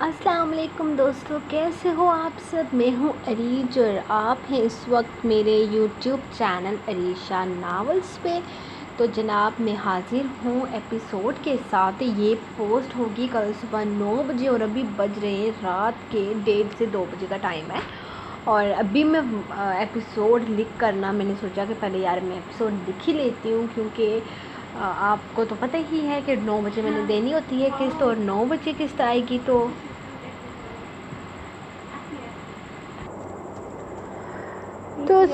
السلام علیکم دوستو، کیسے ہو آپ سب؟ میں ہوں عریج اور آپ ہیں اس وقت میرے یوٹیوب چینل عریشہ ناولز پہ۔ تو جناب میں حاضر ہوں ایپیسوڈ کے ساتھ۔ یہ پوسٹ ہوگی کل صبح 9 بجے اور ابھی بج رہے ہیں رات کے 1:30 سے 2 بجے کا ٹائم ہے، اور ابھی میں ایپیسوڈ لکھ کرنا میں نے سوچا کہ پہلے میں ایپیسوڈ لکھ ہی لیتی ہوں، کیونکہ آپ کو تو پتہ ہی ہے کہ 9 بجے میں نے دینی ہوتی ہے قسط، اور 9 بجے قسط آئے گی تو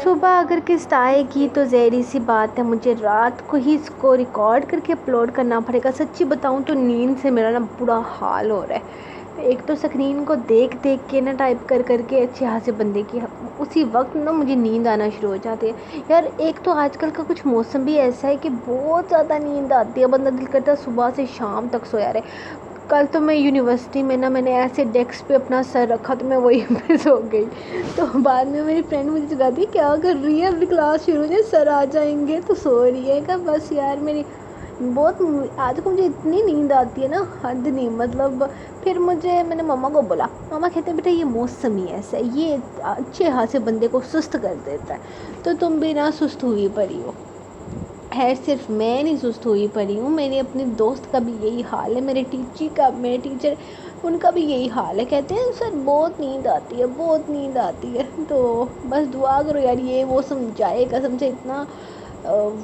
صبح اگر قسط آئے گی تو ظاہری سی بات ہے مجھے رات کو ہی اس کو ریکارڈ کر کے اپلوڈ کرنا پڑے گا۔ سچی بتاؤں تو نیند سے میرا برا حال ہو رہا ہے۔ ایک تو اسکرین کو دیکھ کے ٹائپ کر کے اچھے خاصے بندے کی اسی وقت مجھے نیند آنا شروع ہو جاتی ہے یار۔ ایک تو آج کل کا کچھ موسم بھی ایسا ہے کہ بہت زیادہ نیند آتی ہے، بندہ دل کرتا ہے صبح سے شام تک سویا رہے۔ کل تو میں یونیورسٹی میں میں نے ایسے ڈیسک پہ اپنا سر رکھا تو میں وہی پہ سو گئی۔ تو بعد میں میری فرینڈ مجھے جگاتی کیا کر رہی ہے، ابھی کلاس شروع ہے، سر آ جائیں گے تو سو رہی ہے۔ کہ بس یار میری بہت آج کو مجھے اتنی نیند آتی ہے نا، حد نہیں مطلب۔ پھر میں نے ماما کو بولا، ماما کہتے ہیں بیٹا یہ موسم ہی ایسا ہے، یہ اچھے خاصے بندے کو سست کر دیتا ہے، تو تم بھی نہ سست ہوئی پڑی ہو۔ خیر صرف میں نہیں سست ہوئی پڑی ہوں، میرے اپنے دوست کا بھی یہی حال ہے، میرے ٹیچر ان کا بھی یہی حال ہے۔ کہتے ہیں سر بہت نیند آتی ہے، بہت نیند آتی ہے۔ تو بس دعا کرو یار یہ موسم جائے قسم سے، اتنا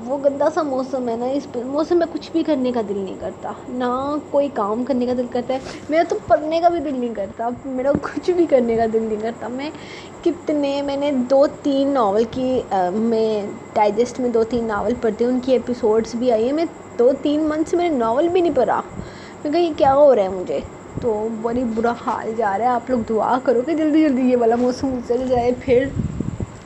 وہ گندا سا موسم ہے نا، اس موسم میں کچھ بھی کرنے کا دل نہیں کرتا، نہ کوئی کام کرنے کا دل کرتا ہے۔ میرا تو پڑھنے کا بھی دل نہیں کرتا، میرا کچھ بھی کرنے کا دل نہیں کرتا۔ میں نے 2-3 ناول کی میں ڈائجسٹ میں 2-3 ناول پڑھتی ہوں، ان کی ایپیسوڈز بھی آئی ہیں۔ میں 2-3 منتھ سے میں نے ناول بھی نہیں پڑھا، میں کہا یہ کیا ہو رہا ہے مجھے، تو بڑی برا حال جا رہا ہے۔ آپ لوگ دعا کرو کہ جلدی جلدی یہ والا موسم گزر جائے۔ پھر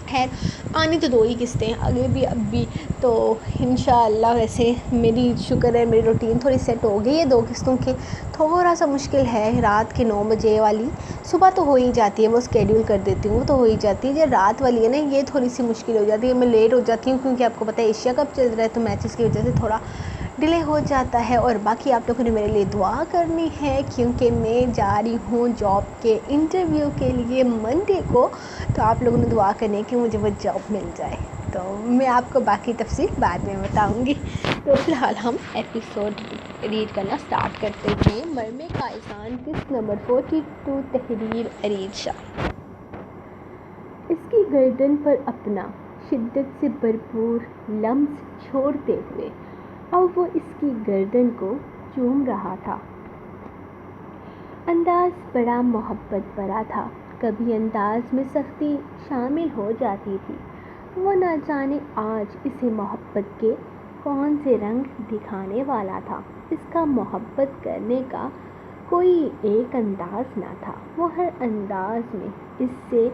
خیر آنی تو 2 ہی قسطیں آگے بھی اب بھی، تو انشاءاللہ ویسے میری شکر ہے میری روٹین تھوڑی سیٹ ہو گئی ہے 2 قسطوں کی۔ تھوڑا سا مشکل ہے رات کے 9 بجے والی، صبح تو ہو ہی جاتی ہے، وہ اسکیڈول کر دیتی ہوں تو ہو ہی جاتی ہے۔ جو رات والی ہے نا یہ تھوڑی سی مشکل ہو جاتی ہے، میں لیٹ ہو جاتی ہوں کیونکہ آپ کو پتہ ہے ایشیا کپ چل رہا ہے، تو میچز کی وجہ سے تھوڑا ڈیلے ہو جاتا ہے۔ اور باقی آپ لوگوں نے میرے لیے دعا کرنی ہے، کیونکہ میں جا رہی ہوں جاب کے انٹرویو کے لیے منڈے کو، تو آپ لوگوں نے دعا کرنے کہ مجھے وہ جاب مل جائے۔ تو میں آپ کو باقی تفصیل بعد میں بتاؤں گی۔ تو فی الحال ہم ایپیسوڈ ریڈ کرنا سٹارٹ کرتے ہیں۔ مرمے کا احسان قسط نمبر 42، تحریر عریشہ۔ اس کی گردن پر اپنا شدت سے بھرپور لمس چھوڑتے ہوئے اب وہ اس کی گردن کو چوم رہا تھا۔ انداز بڑا محبت بھرا تھا، کبھی انداز میں سختی شامل ہو جاتی تھی۔ وہ نہ جانے آج اسے محبت کے کون سے رنگ دکھانے والا تھا۔ اس کا محبت کرنے کا کوئی ایک انداز نہ تھا، وہ ہر انداز میں اس سے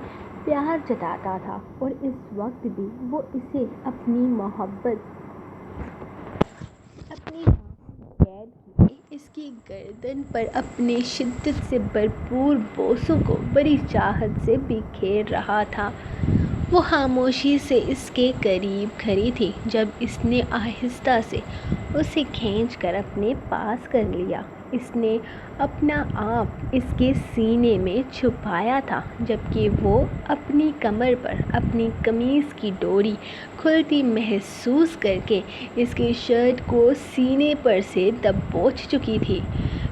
پیار جتاتا تھا، اور اس وقت بھی وہ اسے اپنی محبت اپنی باہوں میں قید کیے اس کی گردن پر اپنے شدت سے بھرپور بوسوں کو بڑی چاہت سے بکھیر رہا تھا۔ وہ خاموشی سے اس کے قریب کھڑی تھی جب اس نے آہستہ سے اسے کھینچ کر اپنے پاس کر لیا۔ اس نے اپنا آپ اس کے سینے میں چھپایا تھا، جبکہ وہ اپنی کمر پر اپنی قمیض کی ڈوری کھلتی محسوس کر کے اس کی شرٹ کو سینے پر سے دبوچ چکی تھی،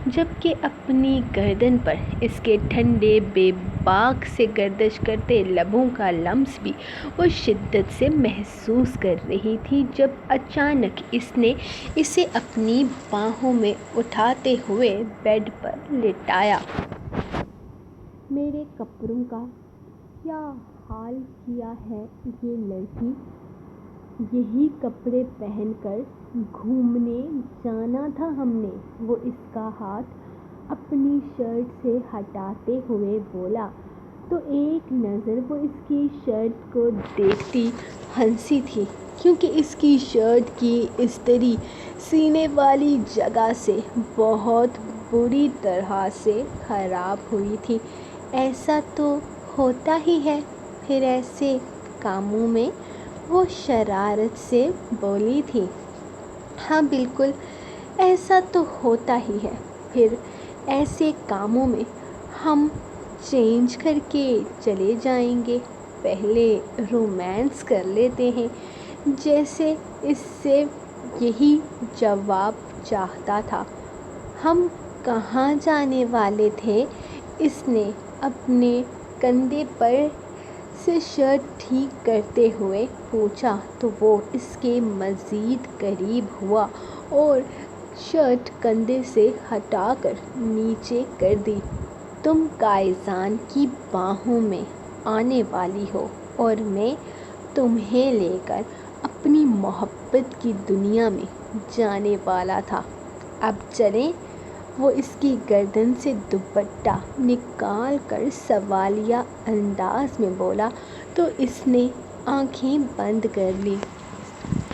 جبکہ اپنی گردن پر اس کے ٹھنڈے بے باک سے گردش کرتے لبوں کا لمس بھی وہ شدت سے محسوس کر رہی تھی جب اچانک اس نے اسے اپنی باہوں میں اٹھاتے ہوئے بیڈ پر لٹایا۔ میرے کپڑوں کا کیا حال کیا ہے یہ لڑکی، یہی کپڑے پہن کر گھومنے جانا تھا ہم نے، وہ اس کا ہاتھ اپنی شرٹ سے ہٹاتے ہوئے بولا۔ تو ایک نظر وہ اس کی شرٹ کو دیکھتی ہنسی تھی، کیونکہ اس کی شرٹ کی استری سینے والی جگہ سے بہت بری طرح سے خراب ہوئی تھی۔ ایسا تو ہوتا ہی ہے پھر ایسے کاموں میں، وہ شرارت سے بولی تھی۔ ہاں بالکل ایسا تو ہوتا ہی ہے پھر ایسے کاموں میں، ہم چینج کر کے چلے جائیں گے، پہلے رومانس کر لیتے ہیں۔ جیسے اس سے یہی جواب چاہتا تھا۔ ہم کہاں جانے والے تھے؟ اس نے اپنے کندھے پر سے شرٹ ٹھیک کرتے ہوئے پوچھا تو وہ اس کے مزید قریب ہوا اور شرٹ کندھے سے ہٹا کر نیچے کر دی۔ تم کائزان کی باہوں میں آنے والی ہو اور میں تمہیں لے کر اپنی محبت کی دنیا میں جانے والا تھا۔ اب چلیں؟ وہ اس کی گردن سے دوپٹہ نکال کر سوالیہ انداز میں بولا تو اس نے آنکھیں بند کر لیں،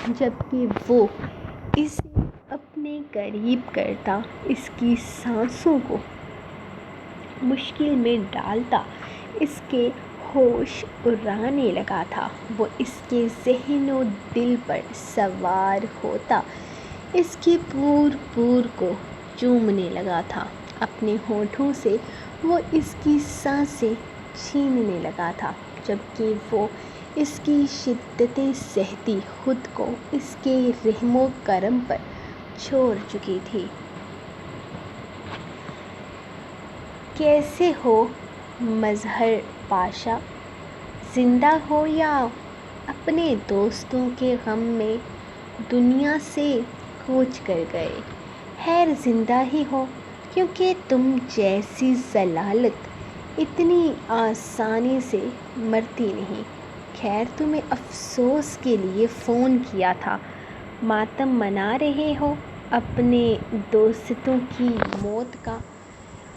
جبکہ وہ اسے اپنے قریب کرتا اس کی سانسوں کو مشکل میں ڈالتا، اس کے ہوش اڑانے لگا تھا۔ وہ اس کے ذہن و دل پر سوار ہوتا اس کے پور کو چومنے لگا تھا، اپنے ہونٹوں سے وہ اس کی سانسیں چھیننے لگا تھا، جبکہ وہ اس کی شدتیں سہتی خود کو اس کے رحم و کرم پر چھوڑ چکی تھی۔ کیسے ہو مظہر پاشا؟ زندہ ہو یا اپنے دوستوں کے غم میں دنیا سے کوچ کر گئے؟ خیر زندہ ہی ہو، کیونکہ تم جیسی ضلالت اتنی آسانی سے مرتی نہیں۔ خیر تمہیں افسوس کے لیے فون کیا تھا، ماتم منا رہے ہو اپنے دوستوں کی موت کا؟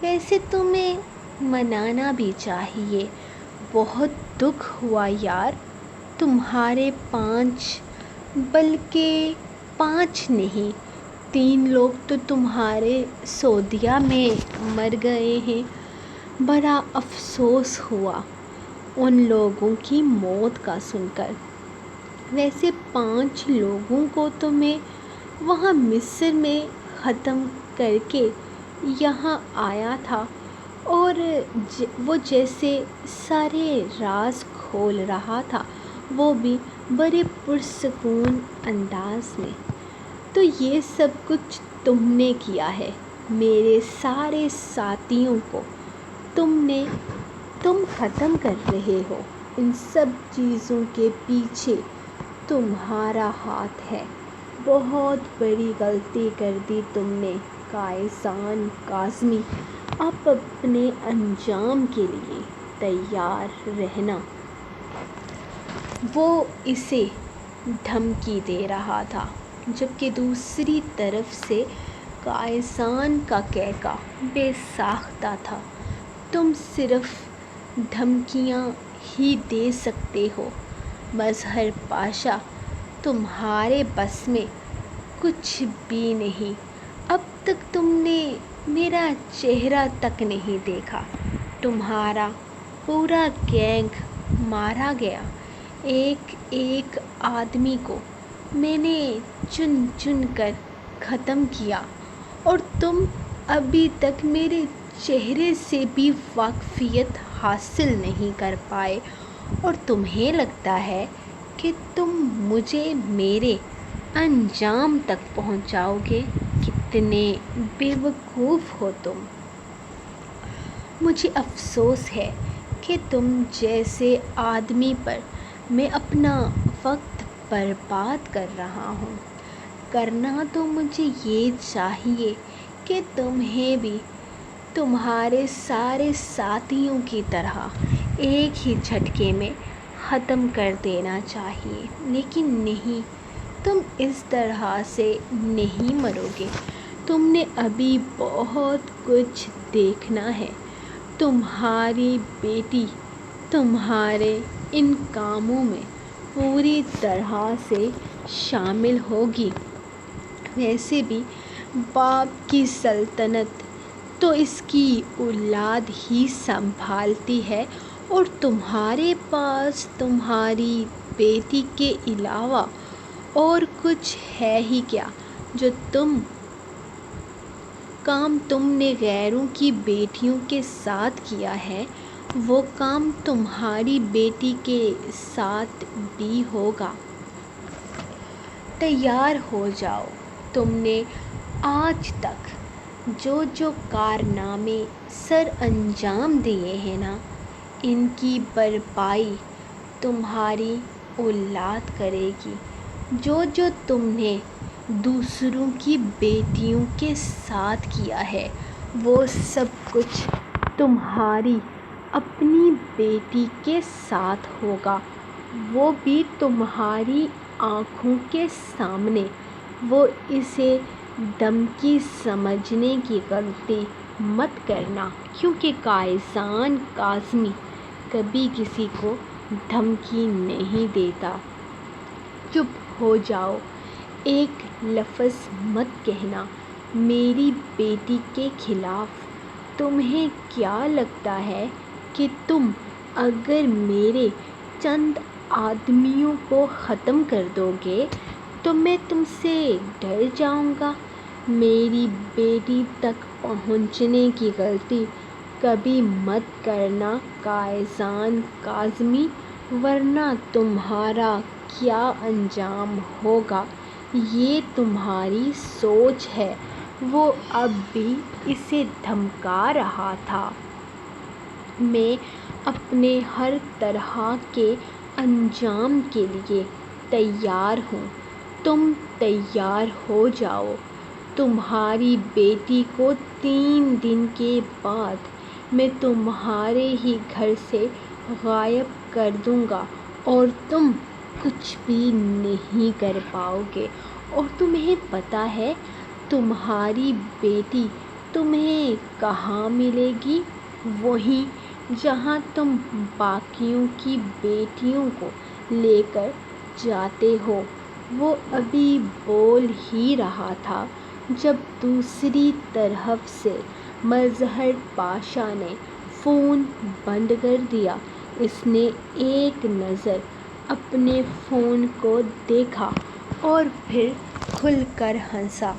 ویسے تمہیں منانا بھی چاہیے، بہت دکھ ہوا یار، تمہارے 5 نہیں 3 لوگ تو تمہارے سودھیا میں مر گئے ہیں۔ بڑا افسوس ہوا ان لوگوں کی موت کا سن کر۔ ویسے 5 لوگوں کو تو میں وہاں مصر میں ختم کر کے یہاں آیا تھا، اور وہ جیسے سارے راز کھول رہا تھا، وہ بھی بڑے پرسکون انداز میں۔ تو یہ سب کچھ تم نے کیا ہے میرے سارے ساتھیوں کو، تم ختم کر رہے ہو۔ ان سب چیزوں کے پیچھے تمہارا ہاتھ ہے۔ بہت بڑی غلطی کر دی تم نے کائزان کاظمی، اب اپنے انجام کے لیے تیار رہنا۔ وہ اسے دھمکی دے رہا تھا، جبکہ دوسری طرف سے کائزان کا کہکا بے ساختہ تھا۔ تم صرف دھمکیاں ہی دے سکتے ہو مظہر پاشا، تمہارے بس میں کچھ بھی نہیں۔ اب تک تم نے میرا چہرہ تک نہیں دیکھا، تمہارا پورا گینگ مارا گیا، ایک ایک آدمی کو میں نے چن چن کر ختم کیا، اور تم ابھی تک میرے چہرے سے بھی واقفیت حاصل نہیں کر پائے، اور تمہیں لگتا ہے کہ تم مجھے میرے انجام تک پہنچاؤ گے؟ کتنے بے وقوف ہو تم! مجھے افسوس ہے کہ تم جیسے آدمی پر میں اپنا وقت برباد کر رہا ہوں۔ کرنا تو مجھے یہ چاہیے کہ تمہیں بھی تمہارے سارے ساتھیوں کی طرح ایک ہی جھٹکے میں ختم کر دینا چاہیے، لیکن نہیں، تم اس طرح سے نہیں مرو گے۔ تم نے ابھی بہت کچھ دیکھنا ہے۔ تمہاری بیٹی تمہارے ان کاموں میں پوری طرح سے شامل ہوگی۔ ویسے بھی باپ کی سلطنت تو اس کی اولاد ہی سنبھالتی ہے، اور تمہارے پاس تمہاری بیٹی کے علاوہ اور کچھ ہے ہی کیا جو تم کام تم نے غیروں کی بیٹیوں کے ساتھ کیا ہے وہ کام تمہاری بیٹی کے ساتھ بھی ہوگا۔ تیار ہو جاؤ۔ تم نے آج تک جو کارنامے سر انجام دیے ہیں نا، ان کی بھرپائی تمہاری اولاد کرے گی۔ جو تم نے دوسروں کی بیٹیوں کے ساتھ کیا ہے وہ سب کچھ تمہاری اپنی بیٹی کے ساتھ ہوگا، وہ بھی تمہاری آنکھوں کے سامنے۔ وہ اسے دھمکی سمجھنے کی غلطی مت کرنا، کیونکہ قائزان کاظمی کبھی کسی کو دھمکی نہیں دیتا۔ چپ ہو جاؤ، ایک لفظ مت کہنا میری بیٹی کے خلاف۔ تمہیں کیا لگتا ہے کہ اگر میرے چند آدمیوں کو ختم کر دو گے تو میں تم سے ڈر جاؤں گا؟ میری بیٹی تک پہنچنے کی غلطی کبھی مت کرنا قائزان کاظمی، ورنہ تمہارا کیا انجام ہوگا یہ تمہاری سوچ ہے۔ وہ اب بھی اسے دھمکا رہا تھا۔ میں اپنے ہر طرح کے انجام کے لیے تیار ہوں، تم تیار ہو جاؤ۔ تمہاری بیٹی کو 3 دن کے بعد میں تمہارے ہی گھر سے غائب کر دوں گا اور تم کچھ بھی نہیں کر پاؤ گے۔ اور تمہیں پتہ ہے تمہاری بیٹی تمہیں کہاں ملے گی؟ وہیں جہاں تم باقیوں کی بیٹیوں کو لے کر جاتے ہو۔ وہ ابھی بول ہی رہا تھا جب دوسری طرف سے مظہر پاشا نے فون بند کر دیا۔ اس نے ایک نظر اپنے فون کو دیکھا اور پھر کھل کر ہنسا۔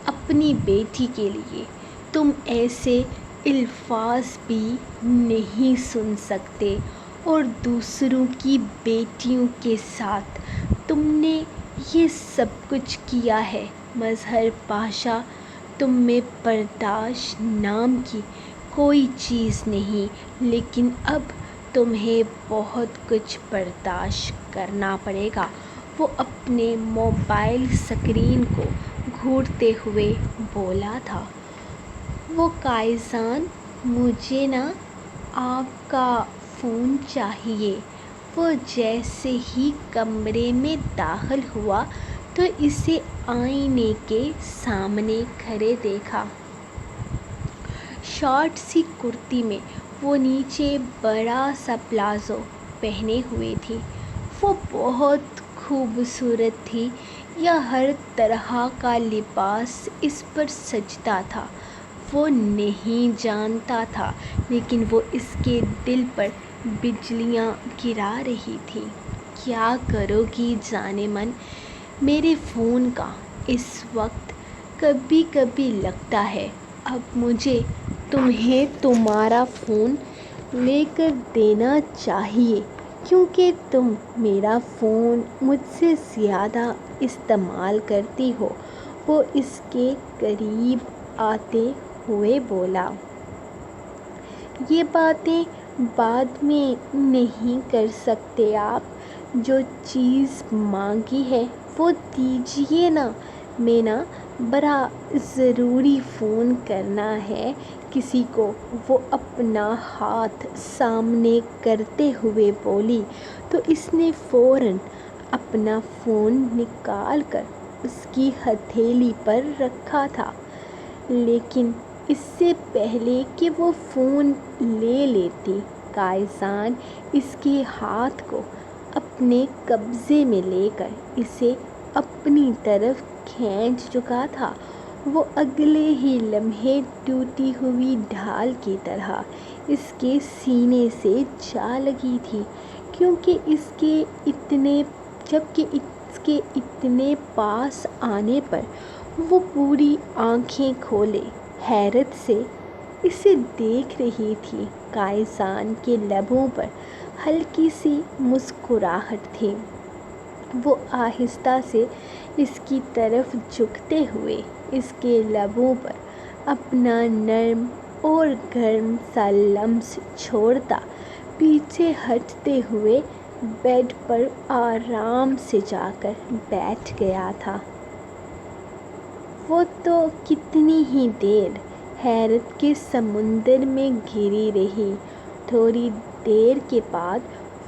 اپنی بیٹی کے لیے تم ایسے الفاظ بھی نہیں سن سکتے، اور دوسروں کی بیٹیوں کے ساتھ تم نے یہ سب کچھ کیا ہے۔ مظہر پاشا، تم میں برداشت نام کی کوئی چیز نہیں، لیکن اب تمہیں بہت کچھ برداشت کرنا پڑے گا۔ وہ اپنے موبائل اسکرین کو گھورتے ہوئے بولا تھا۔ وہ قائزان، مجھے نا آپ کا فون چاہیے۔ وہ جیسے ہی کمرے میں داخل ہوا تو اسے آئینے کے سامنے کھڑے دیکھا۔ شارٹ سی کرتی میں وہ نیچے بڑا سا پلازو پہنے ہوئے تھی۔ وہ بہت خوبصورت تھی، یا ہر طرح کا لباس اس پر سجتا تھا وہ نہیں جانتا تھا، لیکن وہ اس کے دل پر بجلیاں گرا رہی تھیں۔ کیا کرو گی جانے من؟ میرے فون کا اس وقت کبھی کبھی لگتا ہے اب مجھے تمہیں تمہارا فون لے کر دینا چاہیے، کیونکہ تم میرا فون مجھ سے زیادہ استعمال کرتی ہو۔ وہ اس کے قریب آتے ہوئے بولا۔ یہ باتیں بعد میں نہیں کر سکتے آپ؟ جو چیز مانگی ہے وہ دیجیے نا۔ میں نا بڑا ضروری فون کرنا ہے کسی کو۔ وہ اپنا ہاتھ سامنے کرتے ہوئے بولی تو اس نے فوراً اپنا فون نکال کر اس کی ہتھیلی پر رکھا تھا، لیکن اس سے پہلے کہ وہ فون لے لیتی، قائزان اس کے ہاتھ کو اپنے قبضے میں لے کر اسے اپنی طرف کھینچ چکا تھا۔ وہ اگلے ہی لمحے ٹوٹی ہوئی ڈھال کی طرح اس کے سینے سے جا لگی تھی، جبکہ اس کے اتنے پاس آنے پر وہ پوری آنکھیں کھولے حیرت سے اسے دیکھ رہی تھی۔ کائسان کے لبوں پر ہلکی سی مسکراہٹ تھی۔ وہ آہستہ سے اس کی طرف جھکتے ہوئے اس کے لبوں پر اپنا نرم اور گرم سا لمس چھوڑتا پیچھے ہٹتے ہوئے بیڈ پر آرام سے جا کر بیٹھ گیا تھا۔ وہ تو کتنی ہی دیر حیرت کے سمندر میں گھری رہی۔ تھوڑی دیر کے بعد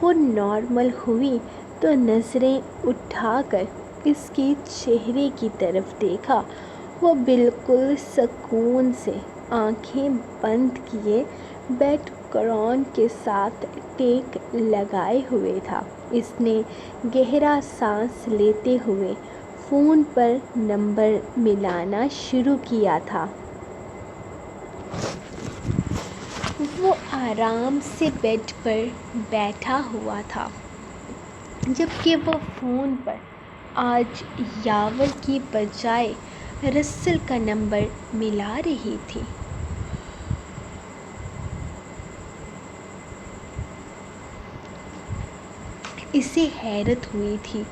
وہ نارمل ہوئی تو نظریں اٹھا کر اس کے چہرے کی طرف دیکھا۔ وہ بالکل سکون سے آنکھیں بند کیے بیک گراؤنڈ کے ساتھ ٹیک لگائے ہوئے تھا۔ اس نے گہرا سانس لیتے ہوئے فون پر نمبر ملانا شروع کیا تھا۔ وہ آرام سے بیڈ پر بیٹھا ہوا تھا جبکہ وہ فون پر آج یاور کی بجائے رسل کا نمبر ملا رہی تھی۔ اسے حیرت ہوئی تھی،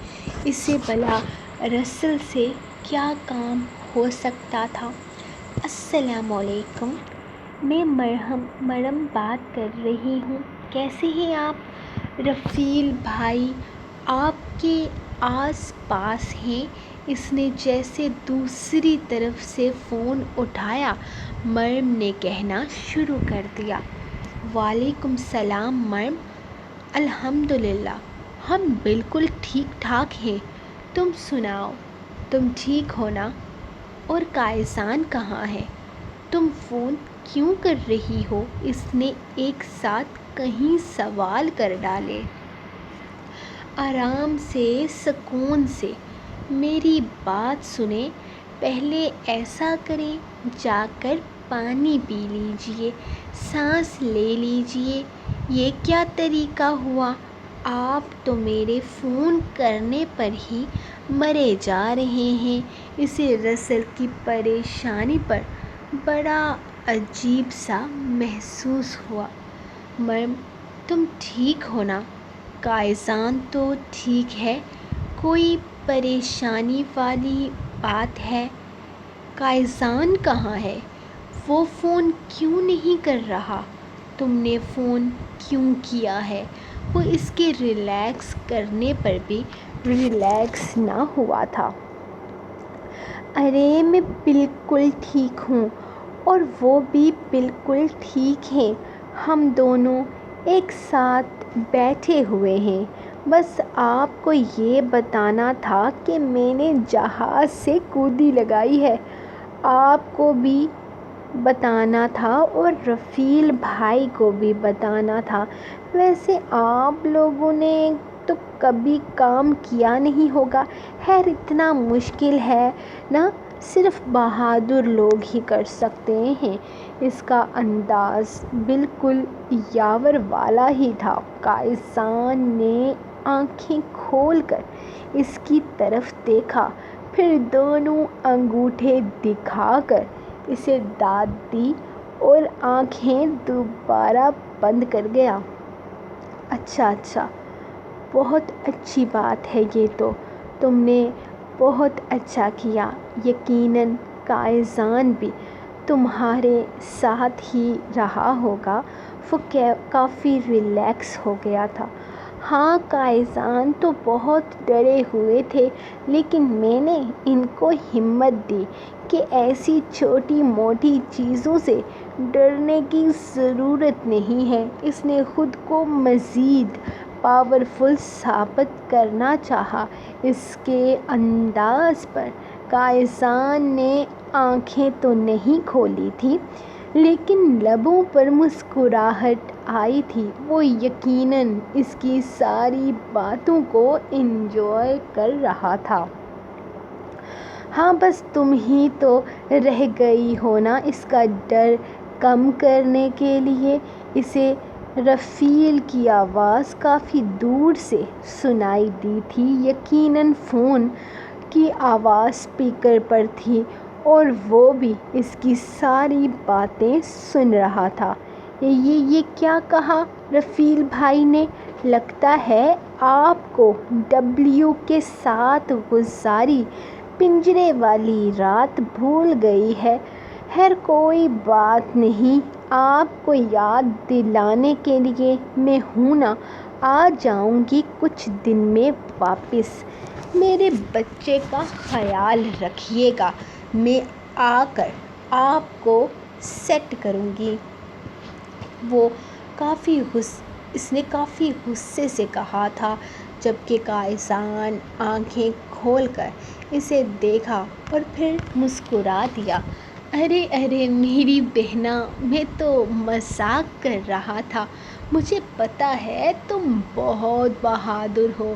اسے بھلا رسل سے کیا کام ہو سکتا تھا۔ السلام علیکم، میں مریم بات کر رہی ہوں، کیسے ہیں آپ؟ رفیل بھائی آپ کے آس پاس ہیں؟ اس نے جیسے دوسری طرف سے فون اٹھایا مریم نے کہنا شروع کر دیا۔ وعلیکم السلام مریم، الحمدللہ ہم بالکل ٹھیک ٹھاک ہیں، تم سناؤ تم ٹھیک ہو نا؟ اور کائسان کہاں ہے؟ تم فون کیوں کر رہی ہو؟ اس نے ایک ساتھ کئی سوال کر ڈالے۔ آرام سے سکون سے میری بات سنیں، پہلے ایسا کریں جا کر پانی پی لیجئے، سانس لے لیجئے۔ یہ کیا طریقہ ہوا؟ آپ تو میرے فون کرنے پر ہی مرے جا رہے ہیں۔ اسے رسل کی پریشانی پر بڑا عجیب سا محسوس ہوا۔ مریم تم ٹھیک ہو نا؟ کائسان تو ٹھیک ہے، کوئی پریشانی والی بات ہے؟ کائسان کہاں ہے؟ وہ فون کیوں نہیں کر رہا؟ تم نے فون کیوں کیا ہے؟ وہ اس کے ریلیکس کرنے پر بھی ریلیکس نہ ہوا تھا۔ ارے میں بالکل ٹھیک ہوں اور وہ بھی بالکل ٹھیک ہے، ہم دونوں ایک ساتھ بیٹھے ہوئے ہیں۔ بس آپ کو یہ بتانا تھا کہ میں نے جہاز سے کودی لگائی ہے، آپ کو بھی بتانا تھا اور رفیل بھائی کو بھی بتانا تھا۔ ویسے آپ لوگوں نے تو کبھی کام کیا نہیں ہوگا، خیر اتنا مشکل ہے نا، صرف بہادر لوگ ہی کر سکتے ہیں۔ اس کا انداز بالکل یاور والا ہی تھا۔ کائسان نے آنکھیں کھول کر اس کی طرف دیکھا، پھر دونوں انگوٹھے دکھا کر اسے داد دی اور آنکھیں دوبارہ بند کر گیا۔ اچھا، بہت اچھی بات ہے، یہ تو تم نے بہت اچھا کیا۔ یقیناً کائسان بھی تمہارے ساتھ ہی رہا ہوگا۔ وہ کافی ریلیکس ہو گیا تھا۔ ہاں کائسان تو بہت ڈرے ہوئے تھے، لیکن میں نے ان کو ہمت دی کہ ایسی چھوٹی موٹی چیزوں سے ڈرنے کی ضرورت نہیں ہے۔ اس نے خود کو مزید پاورفل ثابت کرنا چاہا۔ اس کے انداز پر کائسان نے آنکھیں تو نہیں کھولی تھیں، لیکن لبوں پر مسکراہٹ آئی تھی۔ وہ یقیناً اس کی ساری باتوں کو انجوائے کر رہا تھا۔ ہاں بس تم ہی تو رہ گئی ہو نا اس کا ڈر کم کرنے کے لیے۔ اسے رفیل کی آواز کافی دور سے سنائی دی تھی۔ یقیناً فون کی آواز اسپیکر پر تھی اور وہ بھی اس کی ساری باتیں سن رہا تھا۔ یہ کیا کہا رفیل بھائی نے؟ لگتا ہے آپ کو ڈبلیو کے ساتھ گزاری پنجرے والی رات بھول گئی ہے۔ خیر کوئی بات نہیں، آپ کو یاد دلانے کے لیے میں ہوں نا، آ جاؤں گی کچھ دن میں واپس۔ میرے بچے کا خیال رکھیے گا، میں آ کر آپ کو سیٹ کروں گی۔ اس نے کافی غصے سے کہا تھا، جبکہ کائسان آنکھیں کھول کر اسے دیکھا اور پھر مسکرا دیا۔ ارے میری بہنا، میں تو مذاق کر رہا تھا، مجھے پتہ ہے تم بہت بہادر ہو۔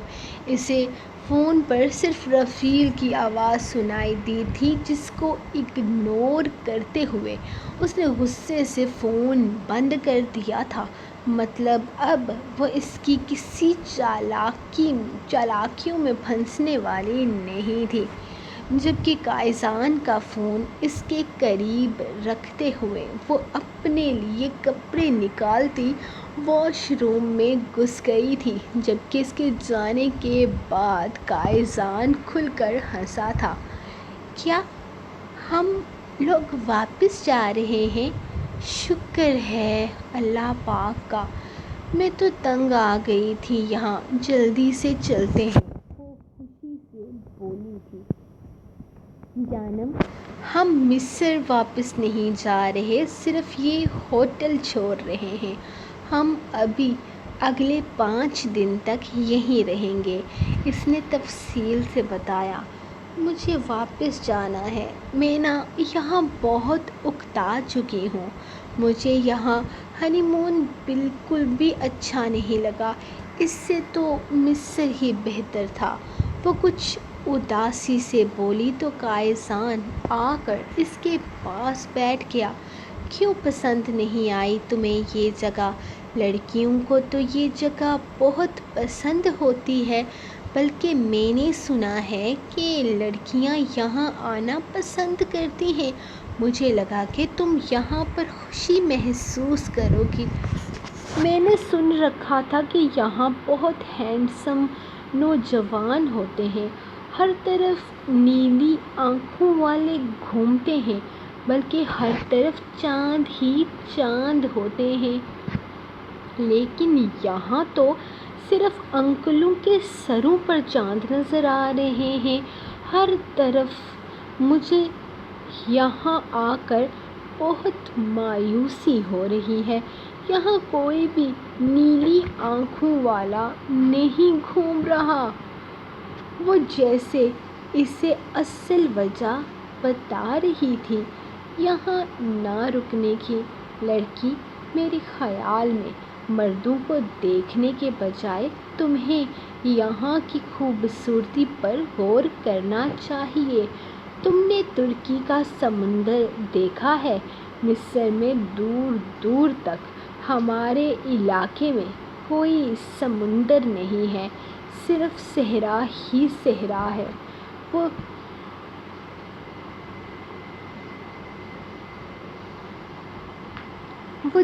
اسے فون پر صرف رفیل کی آواز سنائی دی تھی، جس کو اگنور کرتے ہوئے اس نے غصے سے فون بند کر دیا تھا۔ مطلب اب وہ اس کی کسی چالاکیوں میں پھنسنے والی نہیں تھی۔ جبکہ کائسان کا فون اس کے قریب رکھتے ہوئے وہ اپنے لیے کپڑے نکالتی واش روم میں گھس گئی تھی، جبکہ اس کے جانے کے بعد کائسان کھل کر ہنسا تھا۔ کیا ہم لوگ واپس جا رہے ہیں؟ شکر ہے اللہ پاک کا، میں تو تنگ آ گئی تھی یہاں، جلدی سے چلتے ہیں، وہ خوشی سے بولی تھی۔ جانم، ہم مصر واپس نہیں جا رہے، صرف یہ ہوٹل چھوڑ رہے ہیں۔ ہم ابھی اگلے 5 دن تک یہیں رہیں گے، اس نے تفصیل سے بتایا۔ مجھے واپس جانا ہے، میں یہاں بہت اکتا چکی ہوں۔ مجھے یہاں ہنی مون بالکل بھی اچھا نہیں لگا، اس سے تو مصر ہی بہتر تھا، وہ کچھ اداسی سے بولی تو کائسان آ کر اس کے پاس بیٹھ گیا۔ کیوں پسند نہیں آئی تمہیں یہ جگہ؟ لڑکیوں کو تو یہ جگہ بہت پسند ہوتی ہے، بلکہ میں نے سنا ہے کہ لڑکیاں یہاں آنا پسند کرتی ہیں۔ مجھے لگا کہ تم یہاں پر خوشی محسوس کرو گی۔ میں نے سن رکھا تھا کہ یہاں بہت ہینڈسم نوجوان ہوتے ہیں، ہر طرف نیلی آنکھوں والے گھومتے ہیں، بلکہ ہر طرف چاند ہی چاند ہوتے ہیں۔ لیکن یہاں تو صرف انکلوں کے سروں پر چاند نظر آ رہے ہیں ہر طرف۔ مجھے یہاں آ کر بہت مایوسی ہو رہی ہے، یہاں کوئی بھی نیلی آنکھوں والا نہیں گھوم رہا۔ وہ جیسے اسے اصل وجہ بتا رہی تھی یہاں نہ رکنے کی۔ لڑکی، میرے خیال میں مردوں کو دیکھنے کے بجائے تمہیں یہاں کی خوبصورتی پر غور کرنا چاہیے۔ تم نے ترکی کا سمندر دیکھا ہے؟ مصر میں دور دور تک ہمارے علاقے میں کوئی سمندر نہیں ہے، صرف صحرا ہی صحرا ہے۔ وہ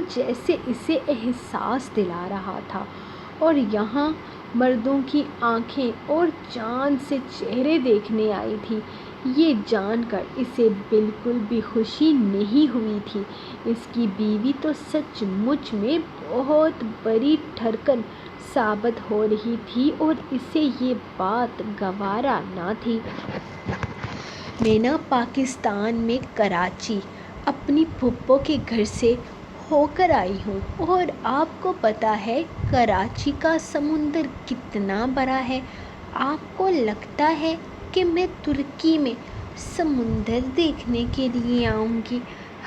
جیسے اسے احساس دلا رہا تھا، اور یہاں مردوں کی آنکھیں اور چاند سے چہرے دیکھنے آئی تھی۔ یہ جان کر اسے بالکل بھی خوشی نہیں ہوئی تھی، اس کی بیوی تو سچ مچ میں بہت بڑی ٹھرکن ثابت ہو رہی تھی اور اسے یہ بات گوارا نہ تھی۔ میں پاکستان میں کراچی اپنی پھپھو کے گھر سے ہو کر آئی ہوں، اور آپ کو پتہ ہے کراچی کا سمندر کتنا بڑا ہے۔ آپ کو لگتا ہے کہ میں ترکی میں سمندر دیکھنے کے لیے آؤں گی؟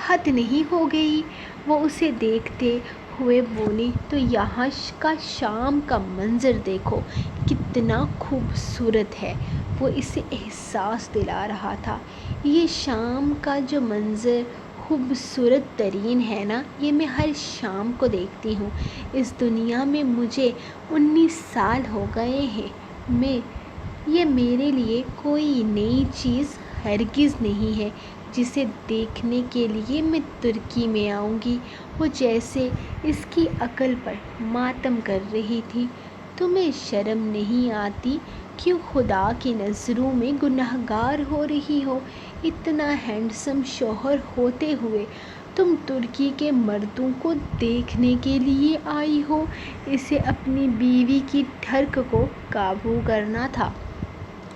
حد نہیں ہو گئی؟ وہ اسے دیکھتے ہوئے بولی۔ تو یہاں کا شام کا منظر دیکھو، کتنا خوبصورت ہے، وہ اسے احساس دلا رہا تھا۔ یہ شام کا جو منظر خوبصورت ترین ہے نا، یہ میں ہر شام کو دیکھتی ہوں۔ اس دنیا میں مجھے 19 سال ہو گئے ہیں، میں یہ میرے لیے کوئی نئی چیز ہرگز نہیں ہے جسے دیکھنے کے لیے میں ترکی میں آؤں گی۔ وہ جیسے اس کی عقل پر ماتم کر رہی تھی۔ تمہیں شرم نہیں آتی؟ کیوں خدا کی نظروں میں گنہگار ہو رہی ہو؟ اتنا ہینڈسم شوہر ہوتے ہوئے تم ترکی کے مردوں کو دیکھنے کے لیے آئی ہو؟ اسے اپنی بیوی کی ٹھرک کو قابو کرنا تھا۔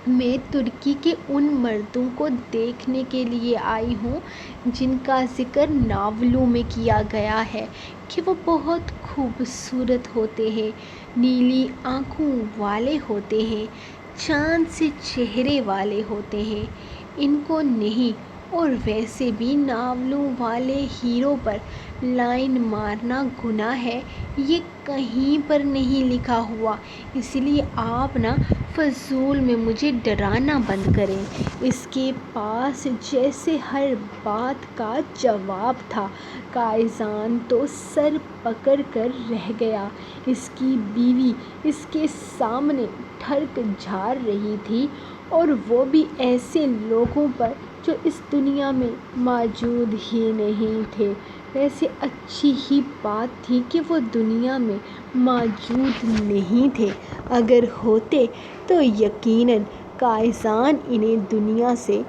میں ترکی کے ان مردوں کو دیکھنے کے لیے آئی ہوں جن کا ذکر ناولوں میں کیا گیا ہے کہ وہ بہت خوبصورت ہوتے ہیں، نیلی آنکھوں والے ہوتے ہیں، چاند سے چہرے والے ہوتے ہیں۔ ان کو نہیں۔ اور ویسے بھی ناولوں والے ہیرو پر لائن مارنا گناہ ہے، یہ کہیں پر نہیں لکھا ہوا۔ اس لیے آپ نا فضول میں مجھے ڈرانا بند کریں۔ اس کے پاس جیسے ہر بات کا جواب تھا۔ کائزان تو سر پکڑ کر رہ گیا۔ اس کی بیوی اس کے سامنے ٹھرک جھاڑ رہی تھی، اور وہ بھی ایسے لوگوں پر جو اس دنیا میں موجود ہی نہیں تھے۔ ویسے اچھی ہی بات تھی کہ وہ دنیا میں موجود نہیں تھے، اگر ہوتے تو یقیناً کائزان انہیں دنیا سے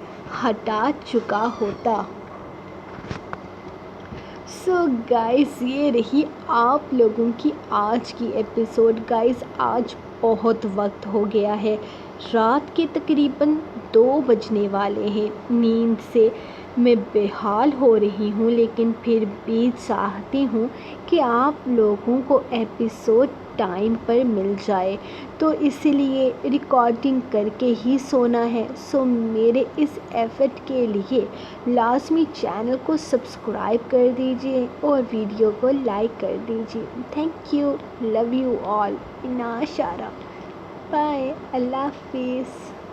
ہٹا چکا ہوتا۔ سو گائز، یہ رہی آپ لوگوں کی آج کی ایپیسوڈ۔ گائز آج بہت وقت ہو گیا ہے، رات کے تقریباً 2 بجنے والے ہیں۔ نیند سے میں بے حال ہو رہی ہوں، لیکن پھر بھی چاہتی ہوں کہ آپ لوگوں کو ایپیسوڈ ٹائم پر مل جائے، تو اس لیے ریکارڈنگ کر کے ہی سونا ہے۔ سو میرے اس ایفرٹ کے لیے لازمی چینل کو سبسکرائب کر دیجیے اور ویڈیو کو لائک کر دیجیے۔ Thank you, love you all, اناشارہ، بائے، اللہ حافظ۔